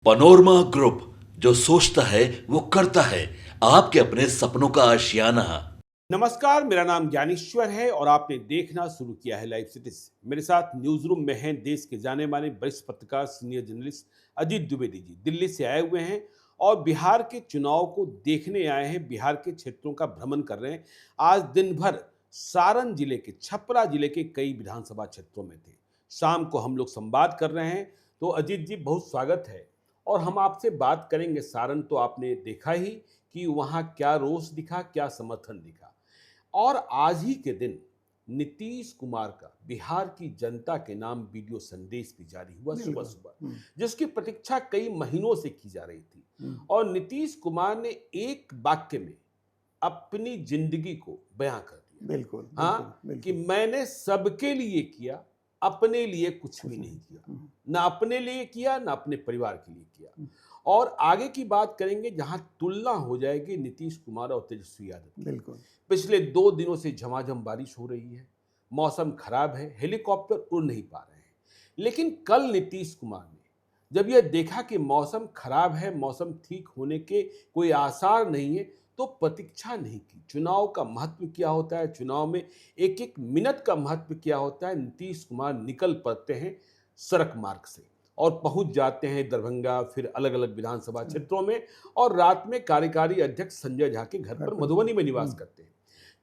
Panorama group, जो सोचता है वो करता है। आपके अपने सपनों का आशियाना। नमस्कार, मेरा नाम ज्ञानेश्वर है और आपने देखना शुरू किया है लाइव सिटीज। मेरे साथ न्यूज रूम में हैं देश के जाने माने वरिष्ठ पत्रकार सीनियर जर्नलिस्ट अजीत द्विवेदी जी। दिल्ली से आए हुए हैं और बिहार के चुनाव को देखने आए हैं। बिहार के क्षेत्रों का भ्रमण कर रहे हैं। आज दिन भर सारण जिले के, छपरा जिले के कई विधानसभा क्षेत्रों में थे। शाम को हम लोग संवाद कर रहे हैं। तो अजीत जी, बहुत स्वागत है। और हम आपसे बात करेंगे। सारण तो आपने देखा ही कि वहाँ क्या रोष दिखा, क्या समर्थन दिखा। और आज ही के दिन नीतीश कुमार का बिहार की जनता के नाम वीडियो संदेश भी जारी हुआ सुबह सुबह, जिसकी प्रतीक्षा कई महीनों से की जा रही थी। और नीतीश कुमार ने एक वाक्य में अपनी जिंदगी को बयां कर दिया। बिल्कुल, हाँ, बिल्कुल, कि मैंने सबके लिए किया, अपने लिए कुछ भी नहीं किया। ना अपने लिए किया, ना अपने परिवार के लिए किया। और आगे की बात करेंगे जहां तुलना हो जाएगी नीतीश कुमार और तेजस्वी यादव की। बिल्कुल। पिछले 2 दिनों से झमाझम बारिश हो रही है, मौसम खराब है, हेलीकॉप्टर उड़ नहीं पा रहे हैं। लेकिन कल नीतीश कुमार ने जब यह देखा कि मौसम खराब है, मौसम ठीक होने के कोई आसार नहीं है, तो प्रतीक्षा नहीं की। चुनाव का महत्व क्या होता है, चुनाव में एक एक मिनट का महत्व क्या होता है। नीतीश कुमार निकल पड़ते हैं सड़क मार्ग से और पहुंच जाते हैं दरभंगा, फिर अलग अलग विधानसभा क्षेत्रों में। और रात में कार्यकारी अध्यक्ष संजय झा के घर पर मधुबनी में निवास करते हैं।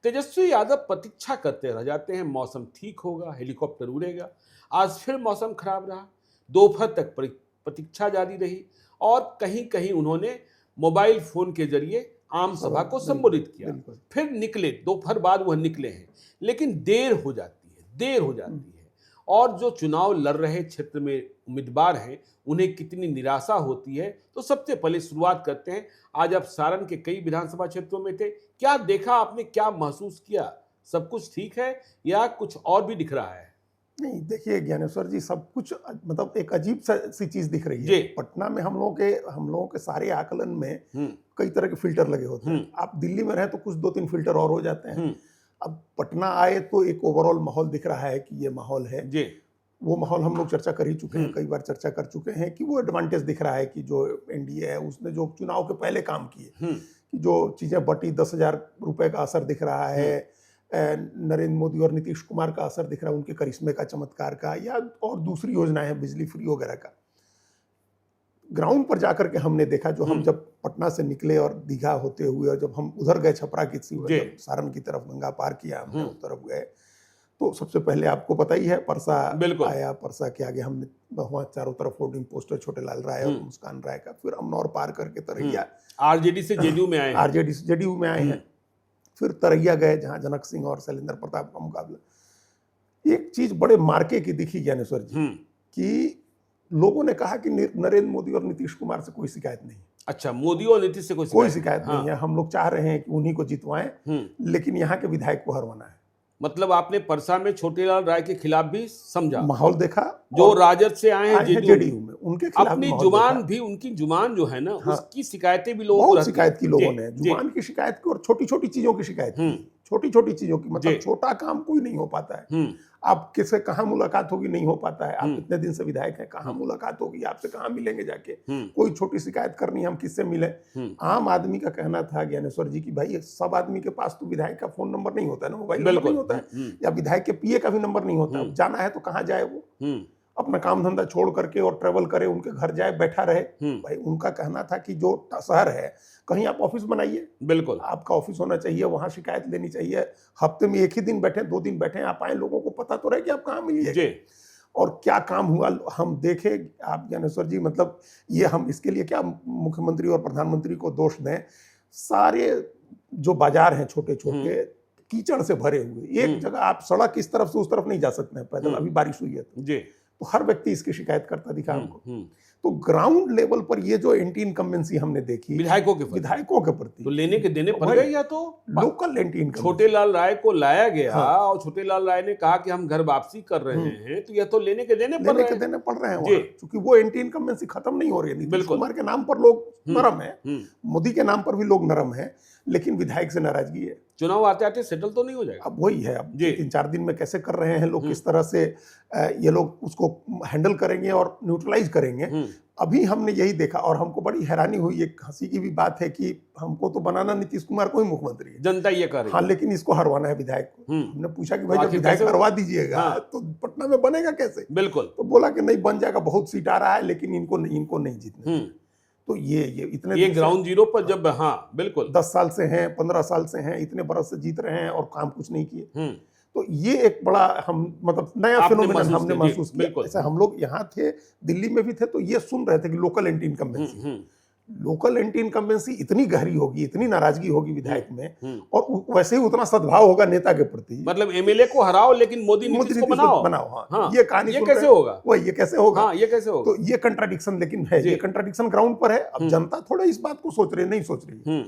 तेजस्वी यादव प्रतीक्षा करते रह जाते हैं, मौसम ठीक होगा, हेलीकॉप्टर उड़ेगा। आज फिर मौसम खराब रहा, दोपहर तक प्रतीक्षा जारी रही और कहीं कहीं उन्होंने मोबाइल फोन के जरिए आम सभा को संबोधित किया। फिर निकले, दोपहर बाद वह निकले हैं, लेकिन देर हो जाती है। और जो चुनाव लड़ रहे क्षेत्र में उम्मीदवार हैं, उन्हें कितनी निराशा होती है। तो सबसे पहले शुरुआत करते हैं। आज आप सारण के कई विधानसभा क्षेत्रों में थे, क्या देखा आपने, क्या महसूस किया? सब कुछ ठीक है या कुछ और भी दिख रहा है? नहीं, देखिए ज्ञानेश्वर जी, सब कुछ मतलब एक अजीब सी चीज दिख रही है। पटना में हम लोगों के सारे आकलन में कई तरह के फिल्टर लगे होते हैं। आप दिल्ली में रहे तो कुछ 2-3 फिल्टर और हो जाते हैं। अब पटना आए तो एक ओवरऑल माहौल दिख रहा है कि ये माहौल है। वो माहौल हम लोग चर्चा कर ही चुके हैं, कई बार चर्चा कर चुके हैं कि वो एडवांटेज दिख रहा है कि जो एनडीए है उसने जो चुनाव के पहले काम किए, कि जो चीजें बटी, 10,000 रुपए का असर दिख रहा है, नरेंद्र मोदी और नीतीश कुमार का असर दिख रहा है, उनके करिश्मे का, चमत्कार का, या और दूसरी योजनाएं हैं, बिजली फ्री वगैरह का। ग्राउंड पर जाकर के हमने देखा, जो हम जब पटना से निकले और दीघा होते हुए और जब हम उधर गए छपरा की सारण की तरफ गंगा पार किया, हमने उस तरफ गए, तो सबसे पहले आपको पता ही है परसा आया। परसा के आगे हमने वहाँ चारों तरफ होर्डिंग पोस्टर छोटे लाल राय और मुस्कान राय का, फिर अमनौर पार करके तरैया, आरजेडी से जेडीयू में आए हैं, फिर तरैया गए जहाँ जनक सिंह और शैलेंद्र प्रताप का मुकाबला। एक चीज बड़े मार्के की दिखी ज्ञानेश्वर जी, कि लोगों ने कहा कि नरेंद्र मोदी और नीतीश कुमार से कोई शिकायत नहीं। अच्छा, मोदी और नीतीश से कोई शिकायत नहीं है। हम लोग चाह रहे हैं कि उन्हीं को जितवाएं, लेकिन यहाँ के विधायक को हरवाना है। मतलब आपने परसा में छोटेलाल राय के खिलाफ भी समझा, माहौल देखा, जो राजद से आए हैं जेडीयू में, उनके खिलाफ अपनी जुबान भी, उनकी जुबान जो है ना, उसकी शिकायतें भी लोगों को, शिकायत की लोगों ने, जुबान की शिकायत की और छोटी छोटी चीजों की शिकायत की। छोटी छोटी चीजों की, मतलब छोटा काम कोई नहीं हो पाता है। आप किससे कहाँ मुलाकात होगी, नहीं हो पाता है। आप इतने दिन से विधायक हैं, कहाँ मुलाकात होगी, आपसे कहाँ मिलेंगे जाके, कोई छोटी शिकायत करनी है, हम किससे मिले। आम आदमी का कहना था ज्ञानेश्वर जी की भाई, सब आदमी के पास तो विधायक का फोन नंबर नहीं होता है ना, मोबाइल नंबर नहीं होता है, या विधायक के पीए का भी नंबर नहीं होता है। जाना है तो कहाँ जाए वो, अपना काम धंधा छोड़ करके और ट्रेवल करे, उनके घर जाए, बैठा रहे। भाई उनका कहना था कि जो शहर है, कहीं आप ऑफिस बनाइए, बिल्कुल आपका ऑफिस होना चाहिए, वहां शिकायत लेनी चाहिए। हफ्ते में 1 ही दिन बैठे, 2 दिन बैठे, आप आए, लोगों को पता तो रहे कि आप कहाँ मिलिए और क्या काम हुआ, हम देखे। आप ज्ञानेश्वर जी, मतलब ये हम इसके लिए क्या मुख्यमंत्री और प्रधानमंत्री को दोष दें। सारे जो बाजार हैं छोटे छोटे, कीचड़ से भरे हुए, एक जगह आप सड़क इस तरफ से उस तरफ नहीं जा सकते हैं पैदल, अभी बारिश हुई है तो हर व्यक्ति इसकी शिकायत करता दिखा हमको। तो ग्राउंड लेवल पर ये जो एंटी इनकम्बेंसी हमने देखी विधायकों के प्रति, तो लेने के देने पड़ गए। या तो लोकल एंटी इनकम्बेंसी, छोटेलाल राय को लाया गया और छोटेलाल राय ने कहा कि हम घर वापसी कर रहे हैं, तो यह तो लेने के देने पड़ रहे हैं, क्योंकि वो एंटी इनकम्बेंसी खत्म नहीं हो रही है। नीतीश कुमार के नाम पर लोग नरम है, मोदी के नाम पर भी लोग नरम है, लेकिन विधायक से नाराजगी है। चुनाव आते आते सेटल तो नहीं हो जाएगा? अब वही है, अब जी। 3-4 दिन में कैसे कर रहे हैं लोग, किस तरह से ये लोग उसको हैंडल करेंगे और न्यूट्रलाइज करेंगे। अभी हमने यही देखा और हमको बड़ी हैरानी हुई, एक हंसी की भी बात है कि हमको तो बनाना नीतीश कुमार को ही मुख्यमंत्री है, जनता ये कर रही हाँ, है। लेकिन इसको हरवाना है विधायक को। हमने पूछा कि भाई जब आखिर विधायक कैसे हरवा दीजिएगा हाँ। तो पटना में बनेगा कैसे? बिल्कुल। तो बोला कि नहीं बन जाएगा, बहुत सीट आ रहा है लेकिन इनको नहीं जीतने। तो ये इतने ये दिन से ग्राउंड जीरो पर जब, हाँ बिल्कुल, 10 साल से हैं, 15 साल से हैं, इतने बरस से जीत रहे हैं और काम कुछ नहीं किए। तो ये एक बड़ा हम मतलब नया आपने फिनोमेनन महसूस हमने किया, जी, महसूस किया। बिल्कुल। जैसे हम लोग यहाँ थे, दिल्ली में भी थे, तो ये सुन रहे थे कि local anti incumbency, local anti incumbency इतनी गहरी होगी, इतनी नाराजगी होगी विधायक में, और वैसे ही उतना सद्भाव होगा नेता के प्रति। मतलब एमएलए को हराओ लेकिन मोदी नीतीश को बनाओ। हाँ, ये कहानी ये सुन कैसे रहे हैं। होगा? वही, ये कैसे होगा? हाँ, ये कैसे होगा? तो ये कंट्राडिक्शन लेकिन है, ये कंट्राडिक्शन ग्राउंड पर है। अब जनता थोड़ा इस बात को सोच रही, नहीं सोच रही।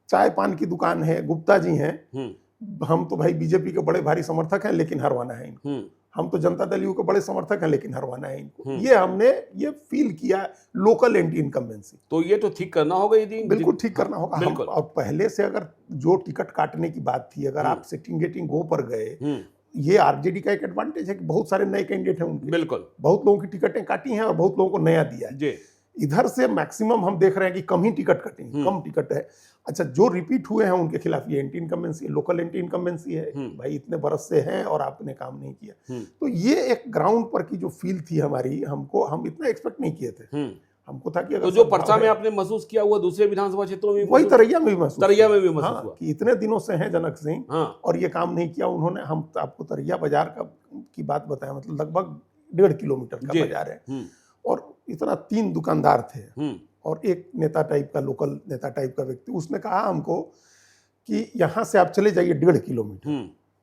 चाय पान की दुकान है, गुप्ता जी हैं, हम तो भाई बीजेपी के बड़े भारी समर्थक हैं लेकिन हरवाना है इनको। हम तो जनता दल यू के बड़े समर्थक हैं लेकिन हरवाना है इनको। ये हमने ये फील किया, लोकल एंटी इनकम्बेंसी। तो ये तो ठीक करना होगा, यदि बिल्कुल ठीक करना होगा। बिल्कुल। और पहले से अगर जो टिकट काटने की बात थी, अगर आप सिटिंग गेटिंग गो पर गए, ये आरजेडी का एक एडवांटेज है कि बहुत सारे नए कैंडिडेट हैं उनके, बिल्कुल, बहुत लोगों की टिकटें काटी हैं और बहुत लोगों को नया दिया है। जी। इधर से मैक्सिमम हम देख रहे हैं कि कम ही टिकट कटी, कम टिकट है। अच्छा, जो रिपीट हुए हैं उनके खिलाफ ये anti incumbency, local anti incumbency है। भाई इतने बरस से हैं और आपने काम नहीं किया। तो ये एक ग्राउंड पर की जो फील थी हमारी, हमको हम इतना एक्सपेक्ट नहीं किए थे। हमको था कि अगर तो जो परसा में आपने महसूस किया हुआ दूसरे विधानसभा क्षेत्रों में वही तरैया में भी महसूस, तरैया में भी महसूस हुआ कि इतने दिनों से हैं जनक सिंह, हाँ, और ये काम नहीं किया उन्होंने। हम आपको तरैया बाजार की बात बताया, मतलब लगभग 1.5 किलोमीटर का बाजार है, और इतना 3 दुकानदार थे और एक नेता टाइप का, लोकल नेता टाइप का व्यक्ति। उसने कहा हमको कि यहाँ से आप चले जाइए 1.5 किलोमीटर,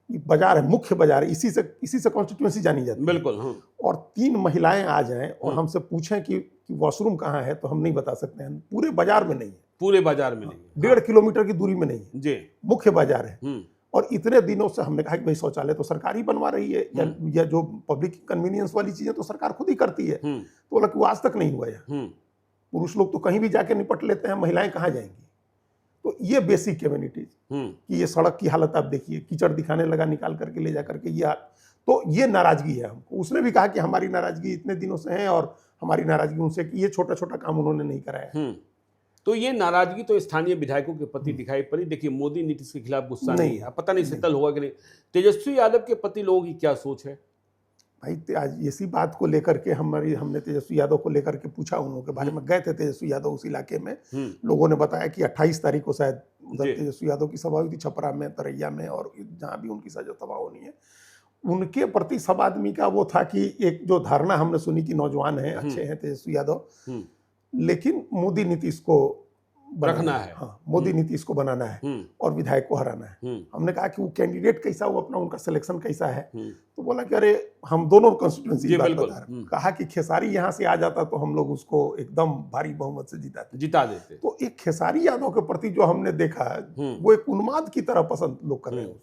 ये बाजार है, मुख्य बाजार है, इसी से कॉन्स्टिट्यूएंसी जानी जाती है। बिल्कुल। और 3 महिलाएं आ जाएं और हमसे पूछें कि वॉशरूम कहाँ है, तो हम नहीं बता सकते हैं। पूरे बाजार में नहीं है, पूरे बाजार में नहीं, 1.5 किलोमीटर की दूरी में नहीं है जी, मुख्य बाजार है। और इतने दिनों से हमने कहा कि भाई शौचालय तो सरकार ही बनवा रही है, या जो पब्लिक कन्वीनियंस वाली चीजें तो सरकार खुद ही करती है। तो बोला कि वो आज तक नहीं हुआ है। पुरुष लोग तो कहीं भी जाके निपट लेते हैं, महिलाएं कहाँ जाएंगी? तो ये बेसिक कम्युनिटीज कि ये सड़क की हालत आप देखिए, कीचड़ दिखाने लगा निकाल करके ले जा करके, तो ये नाराजगी है हमको। उसने भी कहा कि हमारी नाराजगी इतने दिनों से है और हमारी नाराजगी उनसे कि ये छोटा छोटा काम उन्होंने नहीं कराया। तो ये नाराजगी तो स्थानीय विधायकों के प्रति दिखाई पड़ी। देखिए, मोदी नीतीश के खिलाफ गुस्सा नहीं है, पता नहीं सेटल होगा कि नहीं। तेजस्वी यादव के प्रति लोगों की क्या सोच है? भाई आज इसी बात को लेकर के हमने तेजस्वी यादव को लेकर के पूछा, उन लोगों के बारे में। गए थे तेजस्वी यादव उस इलाके में, लोगों ने बताया कि 28 तारीख को शायद उधर तेजस्वी यादव की सभा हुई थी, छपरा में, तरैया में, और जहाँ भी उनकी सभा होनी है। उनके प्रति सब आदमी का वो था कि एक जो धारणा हमने सुनी कि नौजवान हैं, अच्छे हैं तेजस्वी यादव, लेकिन मोदी नीतीश को रखना है। हाँ, मोदी नीतीश को बनाना है और विधायक को हराना है। हमने कहा कि वो कैंडिडेट कैसा, वो अपना उनका सिलेक्शन कैसा है। तो बोला कि अरे हम दोनों कॉन्स्टिट्यूएंसी की बात बता रहे हैं। कहा कि खेसारी यहाँ से आ जाता तो हम लोग उसको एकदम भारी बहुमत से जिता देते। तो एक खेसारी यादव के प्रति जो हमने देखा, वो एक उन्माद की तरह पसंद लोग कर रहे हैं।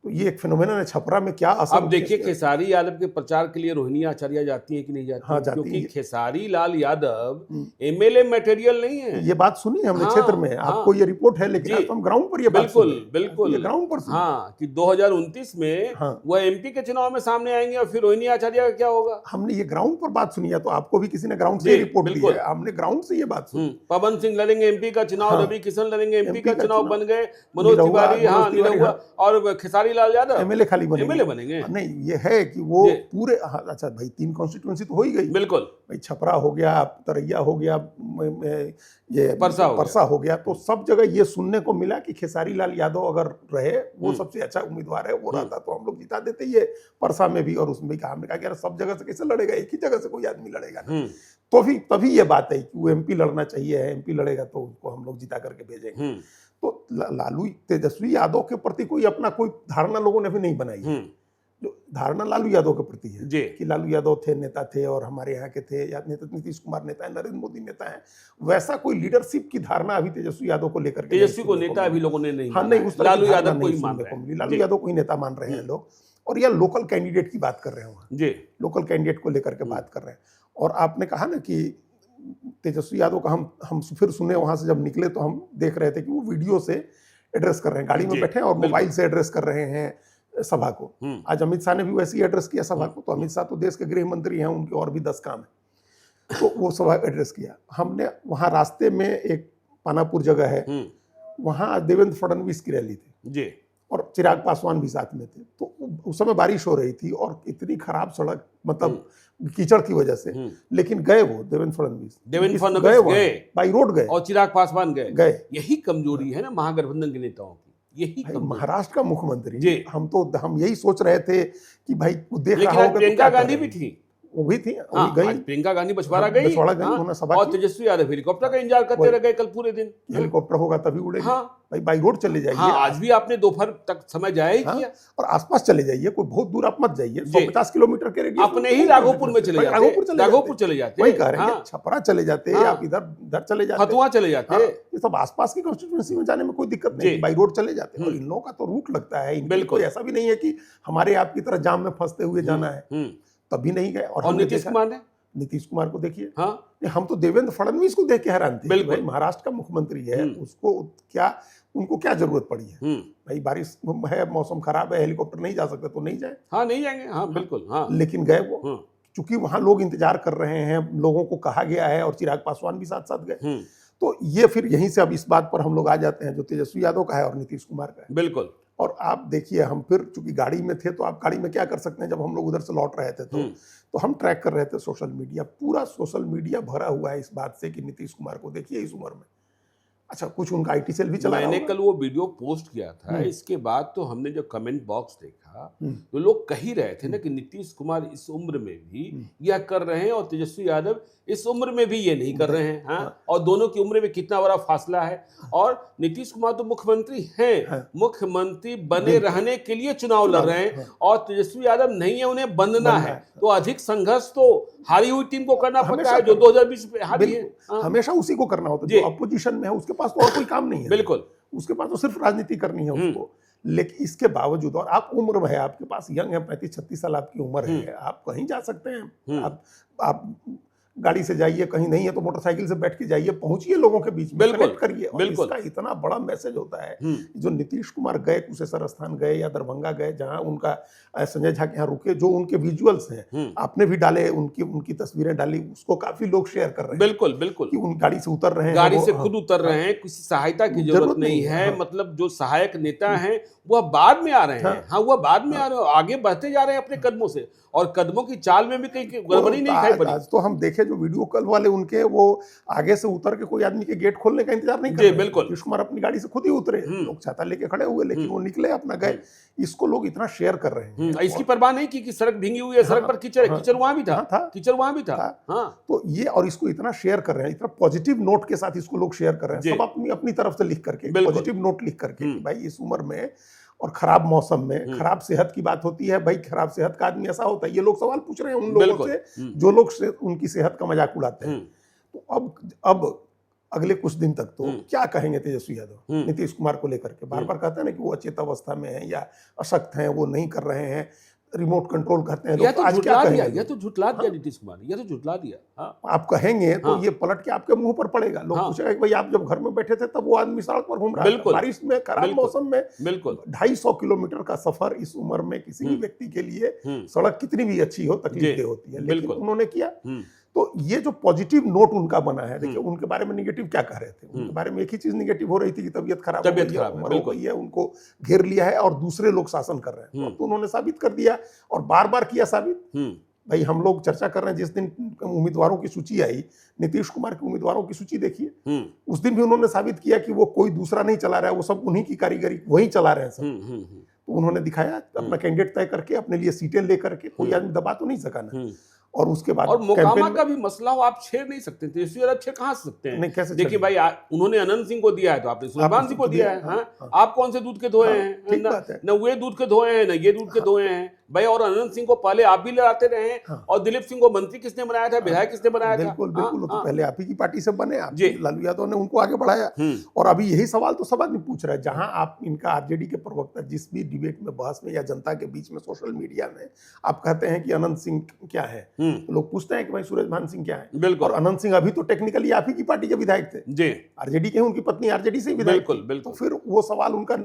तो ये एक फिनोमेनन है छपरा में। क्या असर? अब देखिए, खेसारी यादव के प्रचार के लिए रोहिणी आचार्य जाती है कि नहीं जाती? हाँ, जाती क्योंकि है। खेसारी लाल यादव एमएलए मटेरियल नहीं है। ये बात सुनी हमने क्षेत्र में, आपको ये रिपोर्ट है, लेकिन आज हम ग्राउंड पर ये बात बिल्कुल बिल्कुल ग्राउंड पर हाँ, कि 2029 में वह एमपी के चुनाव में सामने आएंगे और फिर रोहिणी आचार्य का क्या होगा? हमने ये ग्राउंड पर बात सुनी है, तो आपको भी किसी ने ग्राउंड से रिपोर्ट दी है, हमने ग्राउंड से ये बात सुनी। पवन सिंह लड़ेंगे एमपी का चुनाव, रवि किशन लड़ेंगे एमपी का चुनाव, बन गए मनोज तिवारी, हाँ निरहुआ, और खेसारी लाल यादव एमएलए खाली बनेंगे। नहीं, ये है कि वो पूरे, अच्छा भाई 3 कॉन्स्टिट्यूएंसी तो हो ही गई। बिल्कुल भाई छपरा हो गया, तरैया हो गया, ये परसा हो गया। तो सब जगह ये सुनने को मिला कि खेसारी लाल यादव अगर रहे, वो सबसे अच्छा उम्मीदवार है, वो रहता तो हम लोग जिता देते। ये परसा में भी और उसमें भी हमने कहा कि यार सब जगह से कैसे लड़ेगा, एक ही जगह से कोई आदमी लड़ेगा ना। तो तभी ये बात है कि वो एमपी लड़ना चाहिए, एमपी लड़ेगा तो उसको हम लोग जिता करके भेजेंगे। तो लालू तेजस्वी यादव के प्रति कोई अपना कोई धारणा लोगों ने भी नहीं बनाई है। जो धारणा लालू यादव के प्रति है कि लालू यादव नेता थे और हमारे यहाँ के थे, या नीतीश कुमार नेता है, नरेंद्र मोदी नेता है, वैसा कोई लीडरशिप की धारणा अभी तेजस्वी यादव को लेकर के, तेजस्वी को नेता अभी लोगों ने नहीं, हाँ नहीं, उस तरह लालू यादव को ही मान रहे हैं। लालू यादव को ही नेता मान रहे हैं लोग। और यह लोकल कैंडिडेट की बात कर रहे हैं वहाँ जी, लोकल कैंडिडेट को लेकर के बात कर रहे हैं। और आपने कहा ना कि तेजस्वी यादव का हम फिर सुने, वहाँ से जब निकले तो हम देख रहे थे कि वो वीडियो से एड्रेस कर रहे हैं, गाड़ी में जी, बैठे हैं और बिल्कुल। मोबाइल से एड्रेस कर रहे हैं सभा को। आज अमित शाह ने भी वैसे ही एड्रेस किया सभा को। तो अमित शाह तो देश के गृह मंत्री हैं, उनके और भी 10 काम है, तो वो सभा एड्रेस किया। हमने वहाँ रास्ते में एक पानापुर जगह है, वहाँ देवेंद्र फडणवीस की रैली थी जी, और चिराग पासवान भी साथ में थे। तो उस समय बारिश हो रही थी और इतनी खराब सड़क, मतलब कीचड़ की वजह से, लेकिन गए वो देवेंद्र फडणवीस गए बाई रोड गए और चिराग पासवान गए। यही कमजोरी है ना महागठबंधन के नेताओं की, यही कमजोरी। महाराष्ट्र का मुख्यमंत्री जी। हम यही सोच रहे थे कि भाई देख लेकिन रहा आज होगा तो प्रियंका क्या गांधी कर भी रहे हैं। थी, वो भी थी, वो हाँ, गई। आज प्रियंका गांधी बछवाड़ा हाँ, गई, बछवाड़ा गई, हाँ, उन्होंने सभा और की। तेजस्वी यादव हेलीकॉप्टर का इंतजार करते रह गए कल पूरे दिन। हेलीकॉप्टर होगा तभी उड़ेगी। हाँ। भाई बाई रोड चले जाइए। हाँ, आज भी आपने दोपहर तक समय जाया ही हाँ, किया। और आसपास चले जाइए, कोई बहुत दूर आप मत जाइए। 150 किलोमीटर के रेडियस अपने ही राघोपुर में चले जाते, राघोपुर चले जाते, वही कह रहे हैं हाँ। कि छपरा चले जाते, हाँ। आप इधर चले जाते, फतुहा चले जाते। हाँ, ये सब आसपास की कॉन्स्टिट्यूएंसी में जाने में कोई दिक्कत नहीं, बाई रोड चले जाते हैं। और इन लोगों का तो रूट लगता है, इनके कोई ऐसा भी नहीं है कि हमारे आपकी तरह जाम में फंसते हुए जाना है, तभी नहीं गए। और नीतीश कुमार ने, नीतीश कुमार को देखिए, हाँ, हम तो देवेंद्र फडणवीस को देख के हैरान थे। बिल्कुल। भाई महाराष्ट्र का मुख्यमंत्री है, उसको क्या, उनको क्या जरूरत पड़ी है? भाई बारिश है, मौसम खराब है, हेलीकॉप्टर नहीं जा सकते तो नहीं जाए। हाँ, नहीं जाएंगे, हाँ, बिल्कुल, हाँ। लेकिन गए वो, चूंकि वहां लोग इंतजार कर रहे हैं, लोगों को कहा गया है, और चिराग पासवान भी साथ साथ गए। तो ये फिर यहीं से अब इस बात पर हम लोग आ जाते हैं जो तेजस्वी यादव का है और नीतीश कुमार का है। बिल्कुल। और आप देखिए, हम फिर चूंकि गाड़ी में थे, तो आप गाड़ी में क्या कर सकते हैं, जब हम लोग उधर से लौट रहे थे तो हम ट्रैक कर रहे थे सोशल मीडिया। पूरा सोशल मीडिया भरा हुआ है इस बात से कि नीतीश कुमार को देखिए इस उम्र में। अच्छा, कुछ उनका आईटी सेल भी चला। मैंने कल वो वीडियो पोस्ट किया था, इसके बाद तो हमने जो कमेंट बॉक्स देखा, तो लोग कह ही रहे थे ना कि नीतीश कुमार इस उम्र में भी यह कर रहे हैं और तेजस्वी यादव इस उम्र में भी ये नहीं कर रहे हैं, हाँ? और दोनों की उम्र में कितना बड़ा फासला है। और नीतीश कुमार तो मुख्यमंत्री हैं, मुख्यमंत्री बने रहने के लिए चुनाव लड़ रहे हैं, और तेजस्वी यादव नहीं है, उन्हें बनना है। तो अधिक संघर्ष तो हारी हुई टीम को करना पड़ता है, जो 2020 में हारी है। हमेशा उसी को करना होता है, जो अपोजिशन में है उसके पास तो और कोई काम नहीं है। बिल्कुल, उसके पास तो सिर्फ राजनीति करनी है उसको। लेकिन इसके बावजूद, और आप उम्र में है, आपके पास यंग है, 35-36 साल आपकी उम्र है, आप कहीं जा सकते हैं। आप गाड़ी से जाइए, कहीं नहीं है तो मोटरसाइकिल से बैठ के जाइए, पहुंचिए लोगों के बीच में, कनेक्ट करिए। और इसका इतना बड़ा मैसेज होता है। जो नीतीश कुमार गए, कुशेश्वर स्थान गए या दरभंगा गए, जहां उनका संजय झा के यहाँ रुके, जो उनके विजुअल्स हैं, आपने भी डाले, उनकी तस्वीरें डाली, उसको काफी लोग शेयर कर रहे हैं। बिल्कुल, बिल्कुल, कि उन गाड़ी से उतर रहे हैं, गाड़ी से खुद उतर रहे हैं, किसी सहायता की जरूरत नहीं है। मतलब जो सहायक नेता हैं वह बाद में आ रहे हैं, हाँ, वह बाद में आ रहे हैं, आगे बढ़ते जा रहे हैं अपने कदमों से, और कदमों की चाल में भी कहीं गड़बड़ी नहीं दिखाई पड़ी। आज तो हम देखे जो वीडियो कॉल वाले उनके, वो आगे से उतर के कोई आदमी के गेट खोलने का इंतजार नहीं कर रहे। बिल्कुल, नीतीश कुमार अपनी गाड़ी से खुद ही उतरे, लोग छाता लेके खड़े हुए, लेकिन वो निकले, अपना गए। इसको लोग इतना शेयर कर रहे हैं। इसकी परवाह नहीं की कि सड़क भींगी हुई है, सड़क पर कीचड़ है, कीचड़ वहां भी था, कीचड़ वहां भी था। हाँ, तो ये, और इसको इतना शेयर कर रहे हैं, इतना पॉजिटिव नोट के साथ इसको लोग शेयर कर रहे हैं, सब अपनी अपनी तरफ से लिख करके, पॉजिटिव नोट लिख करके, भाई इस उम्र में और खराब मौसम में खराब सेहत की बात होती है। भाई खराब सेहत का आदमी ऐसा होता है। ये लोग सवाल पूछ रहे हैं उन लोगों से जो लोग उनकी सेहत का मजाक उड़ाते हैं। तो अब अगले कुछ दिन तक तो क्या कहेंगे तेजस्वी यादव नीतीश कुमार को लेकर के? बार बार कहते हैं ना कि वो अचेत अवस्था में है या अशक्त हैं, वो नहीं कर रहे हैं, रिमोट कंट्रोल करते हैं। तो आज क्या कहेंगे? ये तो झुठला दिया नीतीश कुमार ने, ये तो झुठला दिया। हाँ, आप कहेंगे तो ये पलट के आपके मुंह पर पड़ेगा। लोग पूछेगा कि भाई आप जब घर में बैठे थे तब वो आदमी सड़क पर घूम रहा है, बारिश में, खराब मौसम में। बिल्कुल, 250 किलोमीटर का सफर इस उम्र में किसी भी व्यक्ति के लिए, सड़क कितनी भी अच्छी हो, तकलीफ होती है, लेकिन उन्होंने किया। तो ये जो पॉजिटिव नोट उनका बना है, देखिए उनके बारे में निगेटिव क्या कह रहे थे? उनके बारे में एक ही चीज निगेटिव हो रही थी कि तबीयत खराब हो गई है, उनको घेर लिया है और दूसरे लोग शासन कर रहे हैं। तो उन्होंने साबित कर दिया, और बार बार किया साबित। भाई हम लोग चर्चा कर रहे हैं, जिस दिन उम्मीदवारों की सूची आई, नीतीश कुमार के उम्मीदवारों की सूची देखिए, उस दिन भी उन्होंने साबित किया कि वो कोई दूसरा नहीं चला रहा है, वो सब उन्हीं की कारीगरी, वही चला रहे हैं सब। तो उन्होंने दिखाया अपना कैंडिडेट तय करके, अपने लिए सीटें लेकर के, कोई आदमी दबा तो नहीं सका ना। और उसके बाद और मोकामा का भी मसला हो, आप छेड़ नहीं सकते, तेजस्वी यादव छेड़ कहां से सकते हैं? कैसे? देखिए भाई, उन्होंने अनंत सिंह को दिया है तो आपने सुलेमान सिंह को दिया है। हाँ, आप कौन से दूध के धोए हैं? ना वे दूध के धोए हैं, ना ये दूध के धोए हैं। भाई। और अनंत सिंह को पहले आप भी लड़ाते रहे हैं। हाँ। और दिलीप सिंह को मंत्री किसने बनाया था, विधायक किसने बनाया था? बिल्कुल बिल्कुल, वो तो हाँ, पहले आप ही की पार्टी से बने, आप जी। लालू यादव ने उनको आगे बढ़ाया। और अभी यही सवाल तो सब आदमी पूछ रहा है, जहां आप इनका आरजेडी के प्रवक्ता जिस भी डिबेट में, बहस में या जनता के बीच में, सोशल मीडिया में आप कहते हैं कि अनंत सिंह क्या है, तो लोग पूछते हैं कि भाई सूरजभान सिंह क्या है। बिल्कुल। और अनंत सिंह अभी तो टेक्निकली आप ही की पार्टी के विधायक थे जी, आरजेडी के, उनकी पत्नी आरजेडी से ही विधायक बिल्कुल थी। बिल्कुल। तो फिर वो सवाल उनका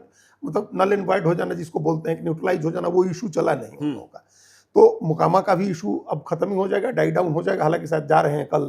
मतलब नल एंड वाइड हो जाना, जिसको बोलते हैं कि न्यूट्रलाइज हो जाना, वो इशू चला नहीं उन लोगों का। तो मुकामा का भी इशू अब खत्म ही हो जाएगा, डाई डाउन हो जाएगा। हालांकि शायद जा रहे हैं कल,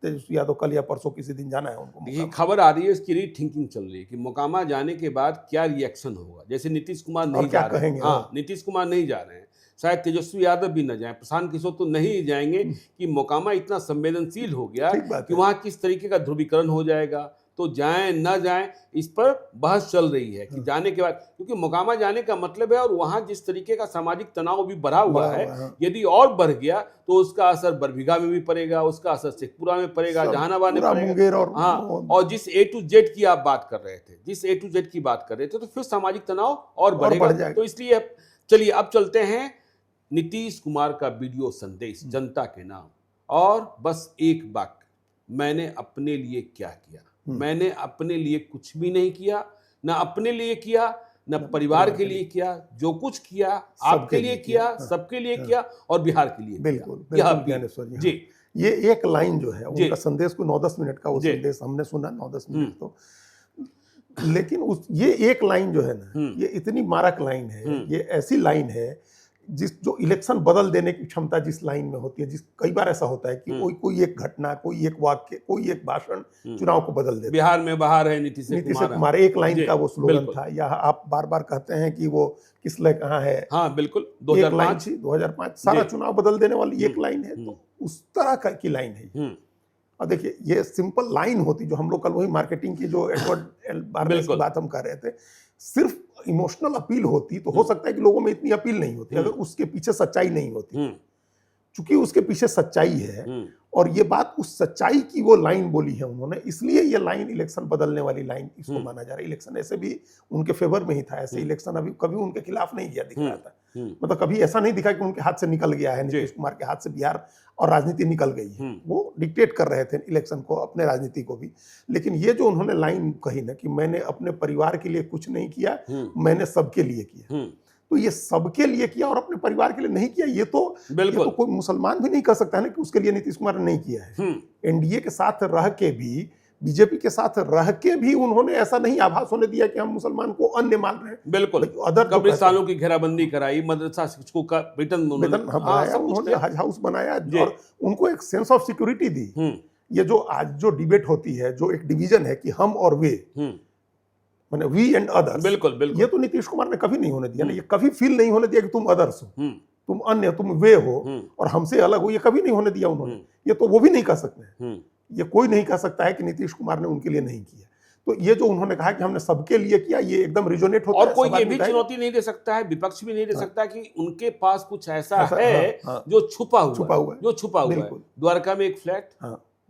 तेजस्वी यादव कल या परसों किसी दिन जाना है उनको। ये खबर आ रही है, इसकी रीथिंकिंग चल रही है कि मोकामा जाने के बाद क्या रिएक्शन होगा। जैसे नीतीश कुमार नहीं जा रहे हैं, हाँ, नीतीश कुमार नहीं जा रहे हैं, शायद तेजस्वी यादव भी न जाए, प्रशांत किशोर तो नहीं जाएंगे कि मोकामा इतना संवेदनशील हो गया कि वहां किस तरीके का ध्रुवीकरण हो जाएगा। तो जाएं न जाएं, इस पर बहस चल रही है कि जाने के बाद, क्योंकि मोकामा जाने का मतलब है, और वहां जिस तरीके का सामाजिक तनाव भी बढ़ा हुआ है, यदि और बढ़ गया तो उसका असर बरबीघा में भी पड़ेगा, उसका असर शेखपुरा में पड़ेगा, जहानाबाद में पड़ेगा। हाँ, और जिस A to Z की आप बात कर रहे थे, जिस A to Z की बात कर रहे थे, तो फिर सामाजिक तनाव और बढ़ेगा। तो इसलिए चलिए अब चलते हैं नीतीश कुमार का वीडियो संदेश जनता के नाम। और बस एक वाक्य, मैंने अपने लिए क्या किया। मैंने अपने लिए कुछ भी नहीं किया, ना अपने लिए किया, न परिवार के लिए किया। जो कुछ किया आपके लिए किया, सबके लिए किया और बिहार के लिए। बिल्कुल ज्ञानेश्वर जी। ये एक लाइन जो है उनका संदेश को 9-10 मिनट का वो संदेश हमने सुना, 9-10 मिनट तो, लेकिन ये एक लाइन जो है ना, ये इतनी मारक लाइन है, ये ऐसी लाइन है जो इलेक्शन बदल देने की क्षमता जिस लाइन में होती है। कई बार ऐसा होता है कि कोई एक घटना, कोई एक वाक्य, कोई एक भाषण चुनाव को बदल देता है। बिहार में बाहर है नीतीश कुमार, एक लाइन का वो स्लोगन था। या आप बार बार कहते हैं कि वो किस लय कहाँ है। हाँ बिल्कुल, 2005 सारा चुनाव बदल देने वाली एक लाइन है। तो उस तरह की लाइन है। और देखिए, ये सिंपल लाइन होती, जो हम लोग कल वही मार्केटिंग की जो एडवर्ड की बात हम कर रहे थे, सिर्फ इमोशनल अपील होती तो हो सकता है कि लोगों में इतनी अपील नहीं होती, अगर उसके पीछे सच्चाई नहीं होती। चूंकि उसके पीछे सच्चाई है, और ये बात उस सच्चाई की वो लाइन बोली है उन्होंने, इसलिए ये लाइन इलेक्शन बदलने वाली लाइन इसको माना जा रहा है। इलेक्शन ऐसे भी उनके फेवर में ही था, ऐसे इलेक्शन अभी कभी उनके खिलाफ नहीं गया दिख रहा था। मतलब कभी ऐसा नहीं दिखा कि उनके हाथ से निकल गया है, नीतीश कुमार के हाथ से बिहार और राजनीति निकल गई है। वो डिक्टेट कर रहे थे इलेक्शन को, अपने राजनीति को भी। लेकिन ये जो उन्होंने लाइन कही ना कि मैंने अपने परिवार के लिए कुछ नहीं किया, मैंने सबके लिए किया, तो ये सबके लिए किया और अपने परिवार के लिए नहीं किया, ये तो कोई मुसलमान भी नहीं कह सकता है ना कि उसके लिए नीतीश कुमार ने नहीं किया है। एनडीए के साथ रह के भी, बीजेपी के साथ रह के भी उन्होंने ऐसा नहीं आभास होने दिया कि हम मुसलमान को अन्य मान रहे हैं। बिल्कुल, अदर कब्रिस्तानों की घेराबंदी कराई, मदरसा शिक्षकों का वेतन उन्होंने हज हाउस बनाया और उनको एक सेंस ऑफ सिक्योरिटी दी। ये जो आज जो डिबेट होती है, जो एक डिवीजन है कि हम और वे, माने वी एंड अदर्स, बिल्कुल, ये तो नीतीश कुमार ने कभी नहीं होने दिया ना। ये कभी फील नहीं होने दिया कि तुम अदर्स हो, तुम अन्य, तुम वे हो और हमसे अलग हो, ये कभी नहीं होने दिया उन्होंने। ये तो वो भी नहीं कर सकते, ये कोई नहीं कह सकता है कि नीतीश कुमार ने उनके लिए नहीं किया। तो ये जो उन्होंने कहा कि हमने सबके लिए किया, ये एकदम रिजोनेट होता है। और कोई ये भी चुनौती नहीं दे सकता है, विपक्ष भी नहीं दे सकता कि उनके पास कुछ ऐसा है जो छुपा हुआ है, जो छुपा हुआ है। द्वारका में एक फ्लैट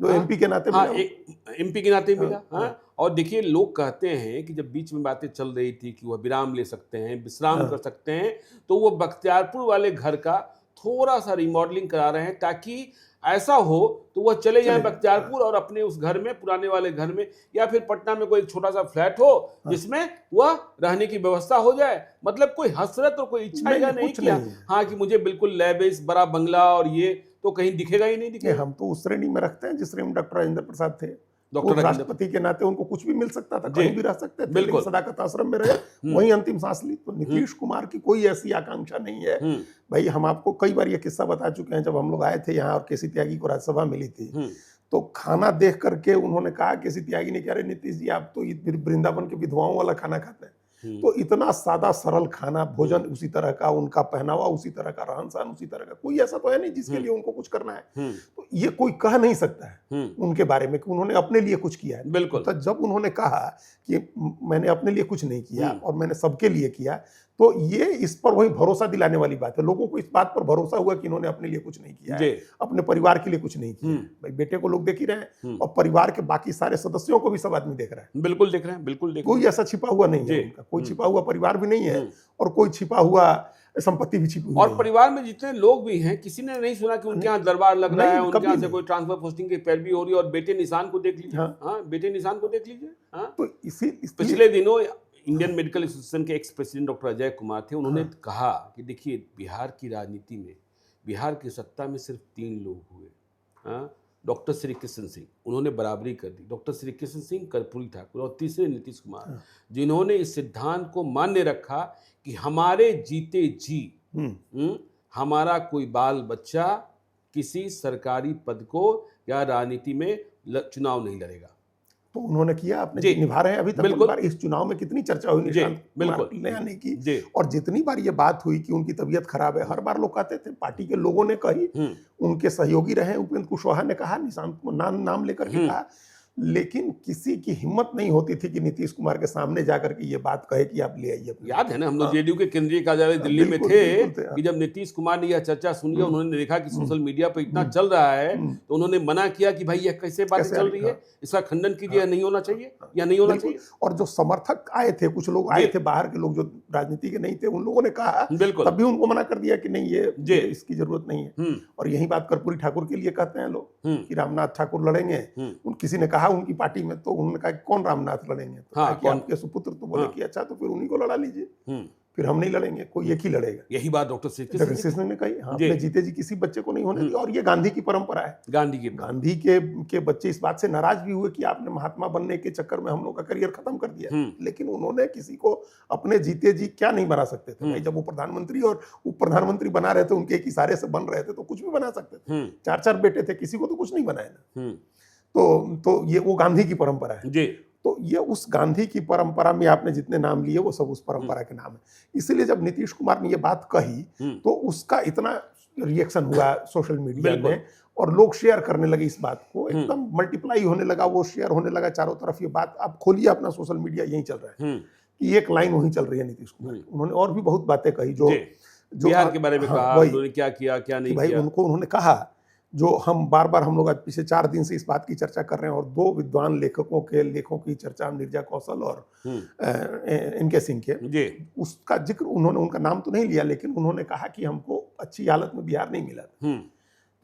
जो एमपी के नाते मिला, एमपी के नाते मिला। और देखिए, लोग कहते हैं कि जब बीच में बातें चल रही थी कि वह विराम ले सकते हैं, विश्राम कर सकते हैं, तो वो बख्तियारपुर वाले घर का थोड़ा सा रिमॉडलिंग करा रहे हैं, ताकि ऐसा हो तो वह चले जाएं बख्तियारपुर और अपने उस घर में, पुराने वाले घर में, या फिर पटना में कोई एक छोटा सा फ्लैट हो जिसमें वह रहने की व्यवस्था हो जाए। मतलब कोई हसरत और कोई इच्छा नहीं किया हाँ कि मुझे बिल्कुल लैविश बड़ा बंगला और ये तो कहीं दिखेगा ही नहीं दिखेगा। हम तो उस श्रेणी में रखते हैं जिस श्रेणी में डॉक्टर राजेंद्र प्रसाद थे। डॉक्टर राष्ट्रपति के नाते उनको कुछ भी मिल सकता था, कहीं भी रह सकते थे, बिल्कुल सदाकत आश्रम में रहे, वहीं अंतिम सांस ली। तो नीतीश कुमार की कोई ऐसी आकांक्षा नहीं है। भाई, हम आपको कई बार ये किस्सा बता चुके हैं, जब हम लोग आए थे यहाँ और केसी त्यागी को राज्यसभा मिली थी, तो खाना देख करके उन्होंने कहा, केसी त्यागी ने, कह रहे नीतीश जी आप तो वृंदावन के विधवाओं वाला खाना खाते हैं। तो इतना सादा सरल खाना, भोजन उसी तरह का, उनका पहनावा उसी तरह का, रहन सहन उसी तरह का, कोई ऐसा तो है नहीं जिसके लिए उनको कुछ करना है। तो ये कोई कह नहीं सकता है उनके बारे में कि उन्होंने अपने लिए कुछ किया है। बिल्कुल। तो जब उन्होंने कहा कि मैंने अपने लिए कुछ नहीं किया और मैंने सबके लिए किया, तो ये इस पर वही भरोसा दिलाने वाली बात है। लोगों को इस बात पर भरोसा हुआ कि इन्होंने अपने लिए कुछ नहीं किया है, अपने परिवार के लिए कुछ नहीं किया। भाई, बेटे को लोग देख ही रहे हैं और परिवार के बाकी सारे सदस्यों को भी सब आदमी देख रहा है। बिल्कुल देख रहे हैं, बिल्कुल देख रहे हैं। कोई ऐसा छिपा हुआ नहीं है उनका, कोई छिपा हुआ परिवार भी नहीं है और कोई छिपा हुआ संपत्ति भी छिपी हुई और नहीं है। परिवार में जितने लोग भी हैं, किसी ने नहीं सुना कि उनके यहाँ दरबार लग रहा नहीं, है, उनके कभी यहाँ से नहीं। कोई ट्रांसफर पोस्टिंग की पैरवी हो रही है। और बेटे निशान को देख लीजिए। हाँ। हाँ, बेटे निशान को देख लीजिए। हाँ, तो इसलिए पिछले दिनों इंडियन मेडिकल एसोसिएशन के ex president doctor Ajay Kumar थे। उन्होंने कहा कि देखिए, बिहार की राजनीति में, बिहार की सत्ता में सिर्फ 3 लोग हुए। हाँ, डॉक्टर श्री कृष्ण सिंह, उन्होंने बराबरी कर दी। डॉक्टर श्री कृष्ण सिंह, कर्पूरी ठाकुर, और तीसरे नीतीश कुमार, जिन्होंने इस सिद्धांत को मान्य रखा कि हमारे जीते जी हमारा कोई बाल बच्चा किसी सरकारी पद को या राजनीति में चुनाव नहीं लड़ेगा। तो उन्होंने किया, अपने जी। निभा रहे हैं। अभी तक बिल्कुल। एक बार इस चुनाव में कितनी चर्चा हुई निशांत बिल्कुल। कुमार ने आने की, जी। और जितनी बार ये बात हुई कि उनकी तबीयत खराब है, हर बार लोग कहते थे, पार्टी के लोगों ने कही, उनके सहयोगी रहे उपेंद्र कुशवाहा ने कहा, निशांत को नाम लेकर के कहा, लेकिन किसी की हिम्मत नहीं होती थी कि नीतीश कुमार के सामने जाकर के ये बात कहे कि आप ले आइए अपने। याद है ना, हम लोग जेडीयू के केंद्रीय कार्यालय दिल्ली में बिल्कुल, थे बिल्कुल थे। कि जब नीतीश कुमार ने यह चर्चा सुनी, उन्होंने देखा कि सोशल मीडिया पर इतना चल रहा है, तो उन्होंने मना किया कि भाई यह कैसे बातें चल रही है, इसका खंडन कीजिए, यह नहीं होना चाहिए, या नहीं होना चाहिए। और जो समर्थक आए थे, कुछ लोग आए थे बाहर के लोग जो राजनीति के नहीं थे, उन लोगों ने कहा, बिल्कुल, तब भी उनको मना कर दिया कि नहीं, ये इसकी जरूरत नहीं है। और यही बात कर्पूरी ठाकुर के लिए कहते हैं लोग कि रामनाथ ठाकुर लड़ेंगे। किसी ने कहा उनकी पार्टी में, तो उन्होंने कहा कौन रामनाथ लड़ेंगे, तो हाँ, कि आपके सुपुत्र, तो बोले कि अच्छा, तो फिर उन्हीं को लड़ा लीजिए, फिर हम नहीं लड़ेंगे, कोई एक ही लड़ेगा। यही बात डॉक्टर श्री जगदीश सिंह ने कही, हाँ, अपने जीते जी किसी बच्चे को नहीं होने दिया। और ये गांधी की परंपरा है। गांधी के बच्चे इस बात से नाराज भी हुए कि आपने महात्मा बनने के चक्कर में हम लोग का करियर खत्म कर दिया, लेकिन उन्होंने किसी को अपने जीते जी क्या नहीं बना सकते थे भाई। जब वो प्रधानमंत्री और उप प्रधानमंत्री बना रहे थे, उनके एक इशारे से बन रहे थे, तो कुछ भी बना सकते थे। 4 बेटे थे, किसी को तो कुछ नहीं बनाया ना। तो ये वो गांधी की परंपरा है जी। तो ये उस गांधी की परंपरा में आपने जितने नाम लिए, वो सब उस परंपरा के नाम है। इसीलिए जब नीतीश कुमार ने ये बात कही, तो उसका इतना रिएक्शन हुआ सोशल मीडिया में, और लोग शेयर करने लगे इस बात को, एकदम मल्टीप्लाई होने लगा, वो शेयर होने लगा चारों तरफ। ये बात आप खोलिए अपना सोशल मीडिया, यही चल रहा है कि एक लाइन वही चल रही है नीतीश कुमार। उन्होंने और भी बहुत बातें कही, जो बिहार के बारे में कहा, उन्होंने क्या किया, क्या नहीं किया। उन्होंने कहा, जो हम बार बार, हम लोग आज पिछले 4 दिन से इस बात की चर्चा कर रहे हैं, और 2 विद्वान लेखकों के लेखों की चर्चा, निर्जा कौशल और इनके सिंह के, उसका जिक्र उन्होंने, उनका नाम तो नहीं लिया, लेकिन उन्होंने कहा कि हमको अच्छी हालत में बिहार नहीं मिला।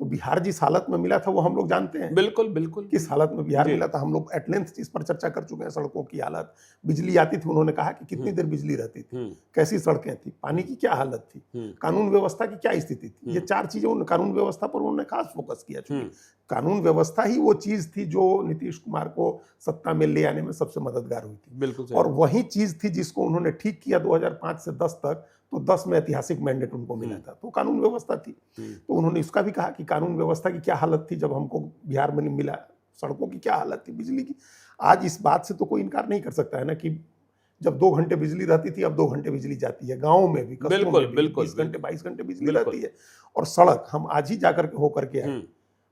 तो बिहार जिस हालत में मिला था वो हम लोग जानते हैं। बिल्कुल बिल्कुल, किस हालत में बिहार मिला था, हम लोग एट लेंथ इस पर चर्चा कर चुके हैं। सड़कों की हालत, बिजली आती थी, उन्होंने कहा कि कितनी देर बिजली रहती थी, कैसी सड़कें थी, पानी की क्या हालत थी, कानून व्यवस्था की क्या स्थिति थी। ये 4 चीजें, कानून व्यवस्था पर उन्होंने खास फोकस किया। कानून व्यवस्था ही वो चीज थी जो नीतीश कुमार को सत्ता में ले आने में सबसे मददगार हुई थी। बिल्कुल। और वही चीज थी जिसको उन्होंने ठीक किया 2005 से 10 तक, तो 10 में ऐतिहासिक मैंडेट उनको मिला था, तो कानून व्यवस्था थी। तो उन्होंने इसका भी कहा कि कानून व्यवस्था की क्या हालत थी जब हमको बिहार में नहीं मिला, सड़कों की क्या हालत थी, बिजली की। आज इस बात से तो कोई इनकार नहीं कर सकता है ना कि जब 2 घंटे बिजली रहती थी, अब 2 घंटे बिजली जाती है। गाँव में भी, बिल्कुल 20 घंटे 22 घंटे बिजली रहती है। और सड़क हम आज ही जाकर के होकर के आए,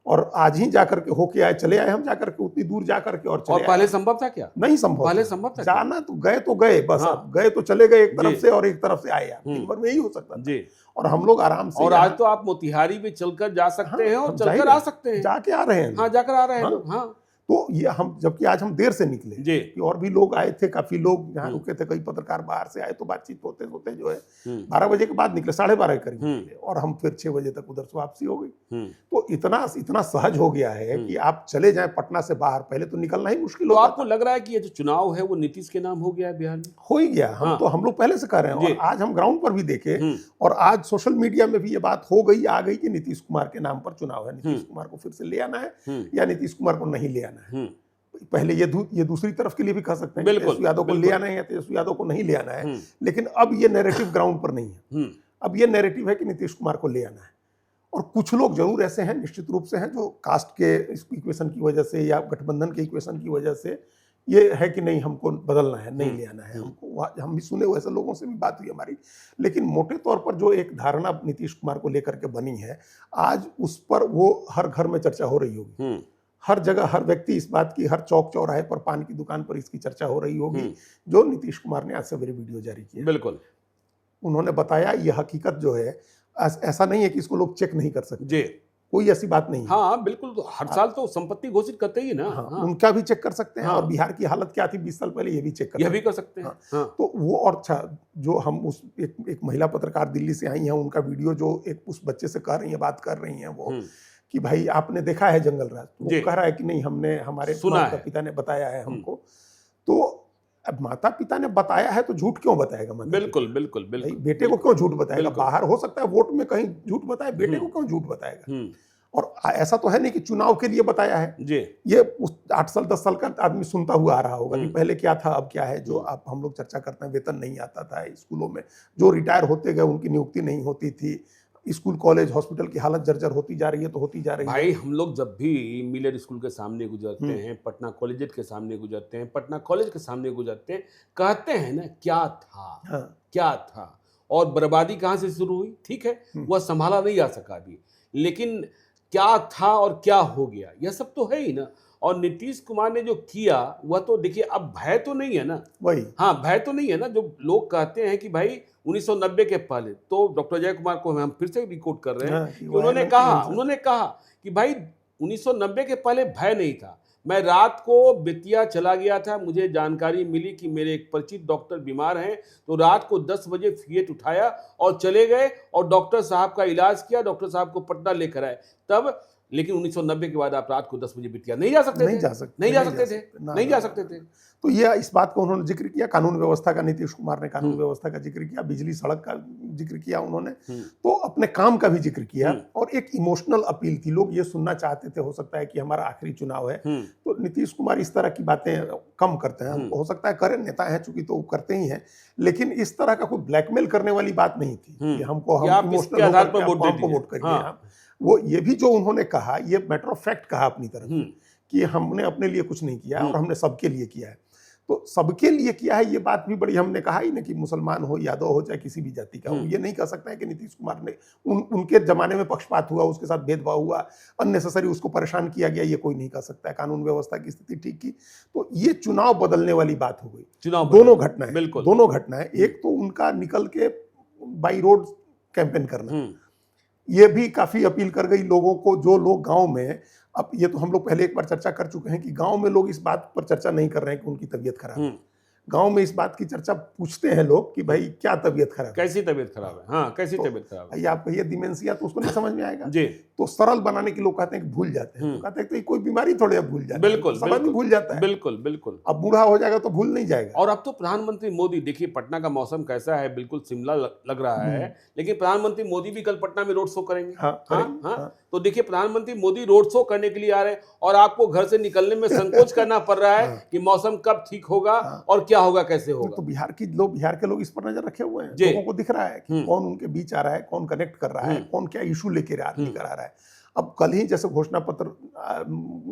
और आज ही जाकर के होके आए, चले आए हम जाकर के, उतनी दूर जाकर के। और पहले संभव था क्या? नहीं संभव, पहले संभव था जाना, तो गए बस। आप गए तो चले गए एक तरफ से, और एक तरफ से आए आप, दिन भर में यही हो सकता था। और हम लोग आराम से, और आज तो आप मोतिहारी भी चलकर जा सकते हैं और चलकर आ सकते हैं, जाके आ रहे हैं। हाँ, जाकर आ रहे हैं लोग। हाँ, तो ये हम, जबकि आज हम देर से निकले कि और भी लोग आए थे, काफी लोग यहाँ रुके थे, कई पत्रकार बाहर से आए, तो बातचीत होते होते जो है 12 बजे के बाद निकले, 12:30 करीब निकले, और हम फिर 6 बजे तक उधर से वापसी हो गई। तो इतना सहज हो गया है कि आप चले जाएं पटना से बाहर, पहले तो निकलना ही मुश्किल होता। तो आपको लग रहा है कि ये जो चुनाव है वो नीतीश के नाम हो गया है बिहार में? हो ही गया। हम लोग पहले से कर रहे हैं, और आज हम ग्राउंड पर भी देखे, और आज सोशल मीडिया में भी ये बात आ गई कि नीतीश कुमार के नाम पर चुनाव है, नीतीश कुमार को फिर से ले आना है या नीतीश कुमार को नहीं ले आना है। पहले ये दूसरी तरफ के लिए भी कह सकते हैं, तेजस्वी यादव को ले आना है या तेजस्वी यादव को नहीं ले आना है, लेकिन अब ये नैरेटिव ग्राउंड पर नहीं है। अब ये नैरेटिव है कि नीतीश कुमार को ले आना है। और कुछ लोग जरूर ऐसे हैं, निश्चित रूप से हैं, जो कास्ट के इक्वेशन की वजह से या गठबंधन के इक्वेशन की वजह से ये है कि नहीं, हमको बदलना है, नहीं ले आना है हमको। हम भी सुने हुए ऐसे लोगों से भी बात हुई हमारी, लेकिन मोटे तौर पर जो एक धारणा नीतीश कुमार को लेकर के बनी है, आज उस पर वो हर घर में चर्चा हो रही होगी। हर जगह हर व्यक्ति इस बात की, हर चौक चौराहे पर, पान की दुकान पर इसकी चर्चा हो रही होगी जो नीतीश कुमार ने आज सवेरे वीडियो जारी किया। बिल्कुल, उन्होंने बताया ये हकीकत जो है, ऐसा नहीं है कि इसको लोग चेक नहीं कर सकते। कोई ऐसी बात नहीं है। हाँ बिल्कुल, तो हर साल तो संपत्ति घोषित करते ही ना। हाँ, हाँ, उनका भी चेक कर सकते हैं। हाँ। और बिहार की हालत क्या थी 20 साल पहले, ये भी चेक कर यह भी कर सकते हैं। हाँ। हाँ। तो वो, और अच्छा, जो हम उस एक महिला पत्रकार दिल्ली से आई हैं, उनका वीडियो जो एक उस बच्चे से कह रही है, बात कर रही हैं वो, कि भाई आपने देखा है जंगल राज? वो जी। कह रहा है कि नहीं, हमने, हमारे सुना माता है। पिता ने बताया है हमको। तो अब माता पिता ने बताया है तो झूठ क्यों बताएगा माता बिल्कुल पिता? बिल्कुल भाई बिल्कुल। बेटे को क्यों झूठ बताएगा? बिल्कुल। बाहर हो सकता है वोट में कहीं झूठ बताए, बेटे को क्यों झूठ बताएगा? और ऐसा तो है नहीं कि चुनाव के लिए बताया है। जी। ये उस 8 साल 10 साल का आदमी सुनता हुआ आ रहा होगा कि पहले क्या था अब क्या है। जो आप हम लोग चर्चा करते हैं, वेतन नहीं आता था स्कूलों में, जो रिटायर होते गए उनकी नियुक्ति नहीं होती थी, स्कूल कॉलेज हॉस्पिटल की हालत जर्जर होती जा रही है, तो होती जा रही है। भाई हम लोग जब भी मिलर स्कूल के सामने गुजरते हैं, पटना कॉलेज के सामने गुजरते हैं, पटना कॉलेज के सामने गुजरते हैं, कहते हैं ना क्या था। हाँ। क्या था, और बर्बादी कहाँ से शुरू हुई? ठीक है, वह संभाला नहीं जा सका अभी, लेकिन क्या था और क्या हो गया, यह सब तो है ही ना। और नीतीश कुमार ने जो किया वह तो देखिए, अब भय तो नहीं है ना। वही, हाँ, भय तो नहीं है ना। जो लोग कहते हैं कि भाई 1990 के पहले, तो डॉक्टर जय कुमार को हम फिर से रिकॉर्ड कर रहे हैं हाँ, कि वो उन्होंने कहा कि भाई 1990 के पहले भय नहीं था। मैं रात को बेतिया चला गया था, मुझे जानकारी मिली कि मेरे एक परिचित डॉक्टर बीमार हैं, तो रात को 10 बजे फिएट उठाया और चले गए और डॉक्टर साहब का इलाज किया, डॉक्टर साहब को पटना लेकर आए तब। लेकिन 1990 के बाद आप रात को 10 बजे बेतिया नहीं जा सकते थे। नहीं जा सकते थे। तो ये इस बात को उन्होंने जिक्र किया, कानून व्यवस्था का, नीतीश कुमार ने कानून व्यवस्था का जिक्र किया, बिजली सड़क का जिक्र किया उन्होंने, तो अपने काम का भी जिक्र किया। और एक इमोशनल अपील थी, लोग ये सुनना चाहते थे, हो सकता है कि हमारा आखिरी चुनाव है, तो नीतीश कुमार इस तरह की बातें कम करते हैं। हो सकता है करें, नेता है चूंकि तो करते ही हैं, लेकिन इस तरह का कोई ब्लैकमेल करने वाली बात नहीं थी कि हमको, हम इमोशनल आधार पर वोट करिए। वो ये भी जो उन्होंने कहा, ये मैटर ऑफ फैक्ट कहा अपनी तरफ कि हमने अपने लिए कुछ नहीं किया और हमने सबके लिए किया है। तो सबके लिए किया है, ये बात भी बड़ी, हमने कहा ही ना कि मुसलमान हो, यादव हो, चाहे किसी भी जाति का हो, ये नहीं कह सकता है कि नीतीश कुमार ने उनके जमाने में पक्षपात हुआ, उसके साथ भेदभाव हुआ, अननेसेसरी उसको परेशान किया गया, ये कोई नहीं कह सकता है। कानून व्यवस्था की स्थिति ठीक की, तो ये चुनाव बदलने वाली बात हो गई। दोनों घटनाएं, दोनों घटनाएं, एक तो उनका निकल के बाई रोड कैंपेन करना, ये भी काफी अपील कर गई लोगों को। जो लोग गांव में, अब ये तो हम लोग पहले एक बार चर्चा कर चुके हैं कि गांव में लोग इस बात पर चर्चा नहीं कर रहे हैं कि उनकी तबीयत खराब है। गांव में इस बात की चर्चा पूछते हैं लोग कि भाई क्या तबीयत खराब है, कैसी तबीयत खराब है। हाँ, कैसी तबीयत खराब है। आप कहिए डिमेंशिया, तो उसको नहीं समझ में आएगा जी। तो सरल बनाने के लोग कहते हैं कि भूल जाते हैं, तो कहते हैं कि कोई बीमारी थोड़ी अब भूल जाए। बिल्कुल, सब आदमी भूल जाता है। बिल्कुल बिल्कुल। अब बूढ़ा हो जाएगा तो भूल नहीं जाएगा। और अब तो प्रधानमंत्री मोदी, देखिए पटना का मौसम कैसा है, बिल्कुल शिमला लग रहा है, लेकिन प्रधानमंत्री मोदी भी कल पटना में रोड शो करेंगे। हाँ। तो देखिए प्रधानमंत्री मोदी रोड शो करने के लिए आ रहे हैं और आपको घर से निकलने में संकोच करना पड़ रहा है कि मौसम कब ठीक होगा और क्या होगा, कैसे होगा। तो बिहार के लोग इस पर नजर रखे हुए हैं। लोगों को दिख रहा है कि कौन उनके बीच आ रहा है, कौन कनेक्ट कर रहा है, कौन क्या इशू लेकर आ रहा है। अब कल ही जैसे घोषणा पत्र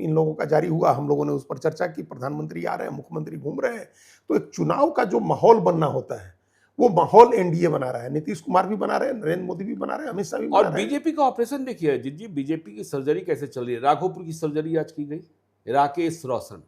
इन लोगों का जारी हुआ, हम लोगों ने उस पर चर्चा की, प्रधानमंत्री आ रहे हैं, मुख्यमंत्री घूम रहे हैं, तो एक चुनाव का जो माहौल बनना होता है, वो माहौल एनडीए बना रहा है। नीतीश कुमार भी बना रहे हैं, नरेंद्र मोदी भी बना रहे हैं, अमित शाह भी बना रहे हैं। और बीजेपी का ऑपरेशन देखिए अजीत जी, बीजेपी की सर्जरी कैसे चल रही है। राघोपुर की सर्जरी आज की गई। राकेश रोशन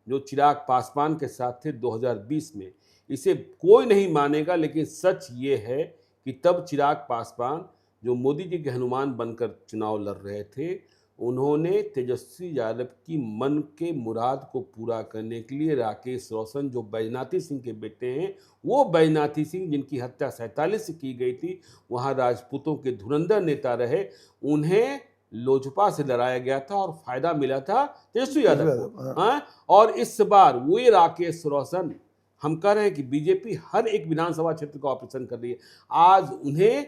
जो चिराग पासवान के साथ थे 2020 में, इसे कोई नहीं मानेगा, लेकिन सच ये है कि तब चिराग पासवान जो मोदी जी के हनुमान बनकर चुनाव लड़ रहे थे, उन्होंने तेजस्वी यादव की मन के मुराद को पूरा करने के लिए राकेश रोशन, जो बैजनाथी सिंह के बेटे हैं, वो बैजनाथी सिंह जिनकी हत्या 47 से की गई थी, वहाँ राजपूतों के धुरंधर नेता रहे, उन्हें लोजपा से लड़ाया गया था और फायदा मिला था तेजस्वी यादव को। हाँ, और इस बार वो राकेश रोशन, हम कह रहे हैं कि बीजेपी हर एक विधानसभा क्षेत्र का ऑपरेशन कर रही है। आज उन्हें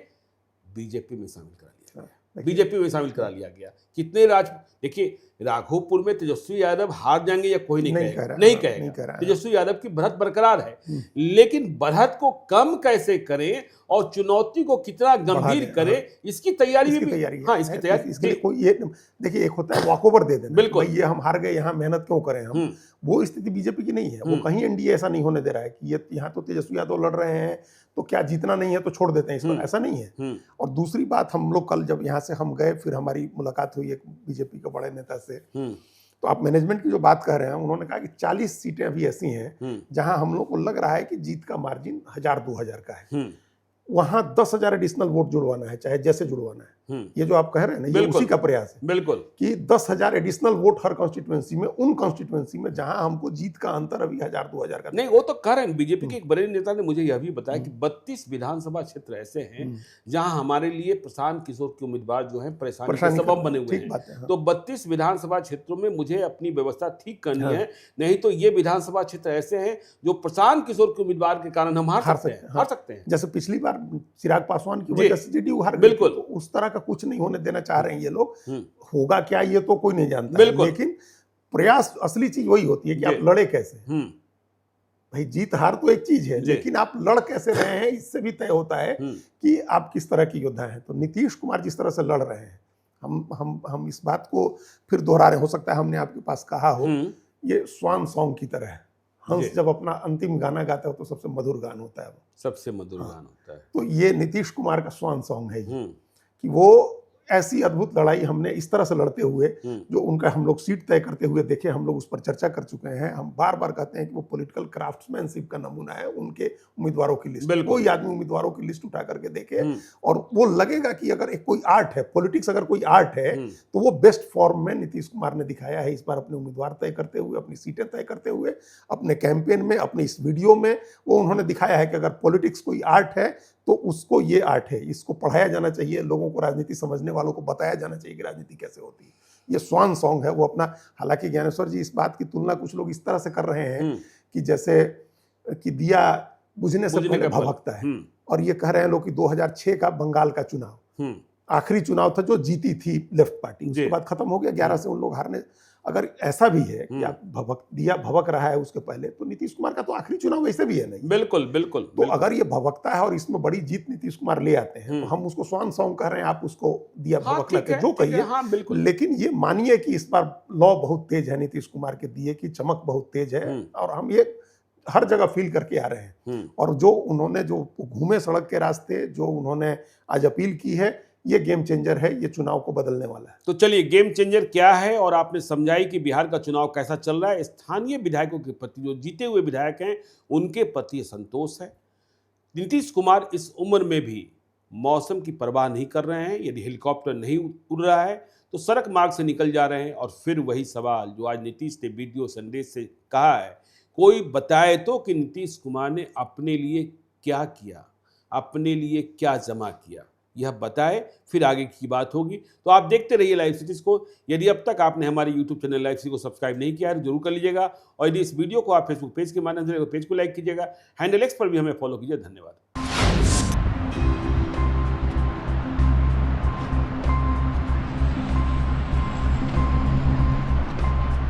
बीजेपी में शामिल करा लिया गया, बीजेपी में शामिल करा लिया गया। कितने देखिए राघोपुर में तेजस्वी यादव हार जाएंगे या कोई नहीं कहेगा। तेजस्वी यादव की बढ़त बरकरार है, लेकिन बढ़त को कम कैसे करें और चुनौती को कितना गंभीर करें, इसकी तैयारी भी इसकी तैयारी। इसके लिए कोई, ये देखिए, एक होता है वॉक ओवर दे देना, बिल्कुल, ये हम हार गए, यहाँ मेहनत क्यों करें हम, वो स्थिति बीजेपी की नहीं है। वो कहीं एनडीए ऐसा नहीं होने दे रहा है कि ये यहाँ तो तेजस्वी यादव लड़ रहे हैं तो क्या जीतना नहीं है तो छोड़ देते हैं इसको, ऐसा नहीं है। और दूसरी बात, हम लोग कल जब यहाँ से हम गए, फिर हमारी मुलाकात हुई एक बीजेपी के बड़े नेता से, तो आप मैनेजमेंट की जो बात कह रहे हैं, उन्होंने कहा कि 40 सीटें अभी ऐसी हैं जहां हम लोग को लग रहा है कि जीत का मार्जिन 1000-2000 का है, वहां 10,000 एडिशनल वोट जुड़वाना है, चाहे जैसे जुड़वाना है। ये जो आप कह रहे हैं ना, ये बिल्कुल। उसी का प्रयास है बिल्कुल कि 10,000 एडिशनल वोट हर कॉन्स्टिट्यूएंसी में, उन कॉन्स्टिट्यूएंसी में जहां हमको जीत का अंतर अभी 1,000-2,000 का नहीं, वो तो कर रहे हैं। बीजेपी के एक बड़े नेता ने मुझे यह भी बताया कि 32 विधानसभा क्षेत्र ऐसे हैं जहां हमारे लिए प्रशांत किशोर के उम्मीदवार जो हैं परेशानी के सबब बने हुए ठीक बात है, हैं। हाँ। तो 32 विधानसभा क्षेत्रों में मुझे अपनी व्यवस्था ठीक करनी है, नहीं तो ये विधानसभा क्षेत्र ऐसे हैं जो प्रशांत किशोर के उम्मीदवार के कारण हम हार सकते हैं। जैसे पिछली बार चिराग पासवान की जी। वजह से जेडीयू हार गई, बिल्कुल। तो उस तरह का कुछ नहीं होने देना चाह रहे हैं ये लोग। होगा क्या ये तो कोई नहीं जानता है, बिल्कुल। लेकिन प्रयास, असली चीज वही होती है कि जी। आप लड़े कैसे। भाई जीत हार तो एक चीज है, जी। लेकिन आप लड़ कैसे रहे हैं इससे भी तय होता है कि आप किस तरह की योद्धा हैं। तो नीतीश कुमार जिस तरह से लड़ रहे हैं, हम इस बात को फिर दोहरा रहे, हो सकता है हमने आपके पास कहा हो, ये स्वान सॉन्ग की तरह है। हंस जब अपना अंतिम गाना गाता है तो सबसे मधुर गान होता है वो, सबसे मधुर गान होता है। तो ये नीतीश कुमार का स्वान सॉन्ग है ये, कि वो ऐसी अद्भुत लड़ाई हमने इस तरह से लड़ते हुए, जो उनका हम लोग सीट तय करते हुए देखे, हम लोग उस पर चर्चा कर चुके हैं। हम बार बार कहते हैं कि वो पॉलिटिकल क्राफ्ट्समैनशिप का नमूना है। उनके उम्मीदवारों की लिस्ट, कोई आदमी उम्मीदवारों की लिस्ट उठा करके देखे और वो लगेगा कि अगर एक कोई आर्ट है, पॉलिटिक्स अगर कोई आर्ट है, तो वो बेस्ट फॉर्म में नीतीश कुमार ने दिखाया है इस बार, अपने उम्मीदवार तय करते हुए, अपनी सीटें तय करते हुए, अपने कैंपेन में, अपने इस वीडियो में वो उन्होंने दिखाया है कि अगर पॉलिटिक्स कोई आर्ट है तो उसको ये आर्ट है, इसको पढ़ाया जाना चाहिए, लोगों को, राजनीति समझने वालों को बताया जाना चाहिए कि राजनीति कैसे होती है। ये स्वान सॉन्ग है वो अपना। हालांकि ज्ञानेश्वर जी इस बात की तुलना कुछ लोग इस तरह से कर रहे हैं कि जैसे कि दिया बुझने से पहले भभकता है, और ये कह रहे हैं लोग कि 2006 का बंगाल का चुनाव आखिरी चुनाव था जो जीती थी लेफ्ट पार्टी, उसके बाद खत्म हो गया, 11 से उन लोग हारने। अगर ऐसा भी है कि आप दिया भभक रहा है उसके पहले, तो नीतीश कुमार का तो आखिरी चुनाव वैसे भी है नहीं। बिल्कुल बिल्कुल। तो अगर ये भभकता है और इसमें बड़ी जीत नीतीश कुमार ले आते हैं, तो हम उसको स्वान सॉन्ग कह रहे हैं, आप उसको दिया भभकना के जो कहिए, लेकिन ये मानिए कि इस बार लौ बहुत तेज है, नीतीश कुमार के दिए की चमक बहुत तेज है, और हम ये हर जगह फील करके आ रहे हैं। और जो उन्होंने जो घूमे सड़क के रास्ते, जो उन्होंने आज अपील की है, ये गेम चेंजर है, ये चुनाव को बदलने वाला है। तो चलिए, गेम चेंजर क्या है और आपने समझाई कि बिहार का चुनाव कैसा चल रहा है। स्थानीय विधायकों के प्रति, जो जीते हुए विधायक हैं, उनके प्रति संतोष है। नीतीश कुमार इस उम्र में भी मौसम की परवाह नहीं कर रहे हैं। यदि हेलीकॉप्टर नहीं उड़ रहा है तो सड़क मार्ग से निकल जा रहे हैं। और फिर वही सवाल जो आज नीतीश ने वीडियो संदेश से कहा है, कोई बताए तो कि नीतीश कुमार ने अपने लिए क्या किया, अपने लिए क्या जमा किया, यह बताए, फिर आगे की बात होगी। तो आप देखते रहिए लाइव सिटीज को। यदि अब तक आपने हमारे यूट्यूब चैनल लाइव सिटी को सब्सक्राइब नहीं किया है तो जरूर कर लीजिएगा। और यदि इस वीडियो को आप फेसबुक पेज के माध्यम से पेज को लाइक कीजिएगा। हैंडल एक्स पर भी हमें फॉलो कीजिए। धन्यवाद।